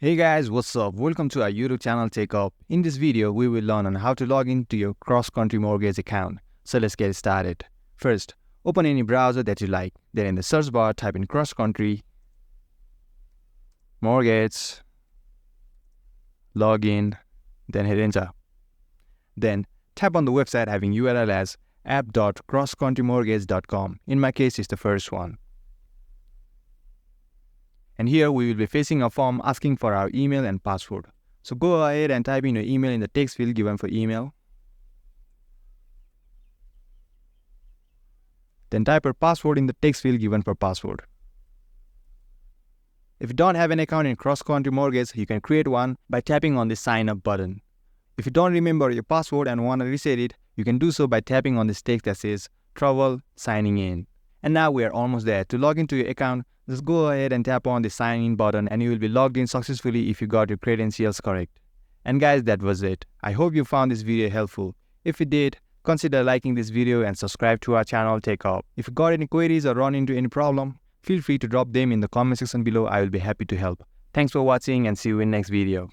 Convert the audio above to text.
Hey guys, what's up? Welcome to our YouTube channel TechUp. In this video, we will learn on how to log into your CrossCountry Mortgage account. So let's get started. First, open any browser that you like. Then in the search bar, type in CrossCountry Mortgage, login, then hit enter. Then tap on the website having URL as app.crosscountrymortgage.com. In my case, it's the first one. And here we will be facing a form asking for our email and password. So go ahead and type in your email in the text field given for email. Then type your password in the text field given for password. If you don't have an account in CrossCountry Mortgage, you can create one by tapping on the sign up button. If you don't remember your password and want to reset it, you can do so by tapping on this text that says trouble signing in. And now we are almost there. To log into your account, just go ahead and tap on the sign in button and you will be logged in successfully if you got your credentials correct. And guys, that was it. I hope you found this video helpful. If you did, consider liking this video and subscribe to our channel TechUp. If you got any queries or run into any problem, feel free to drop them in the comment section below. I will be happy to help. Thanks for watching and see you in next video.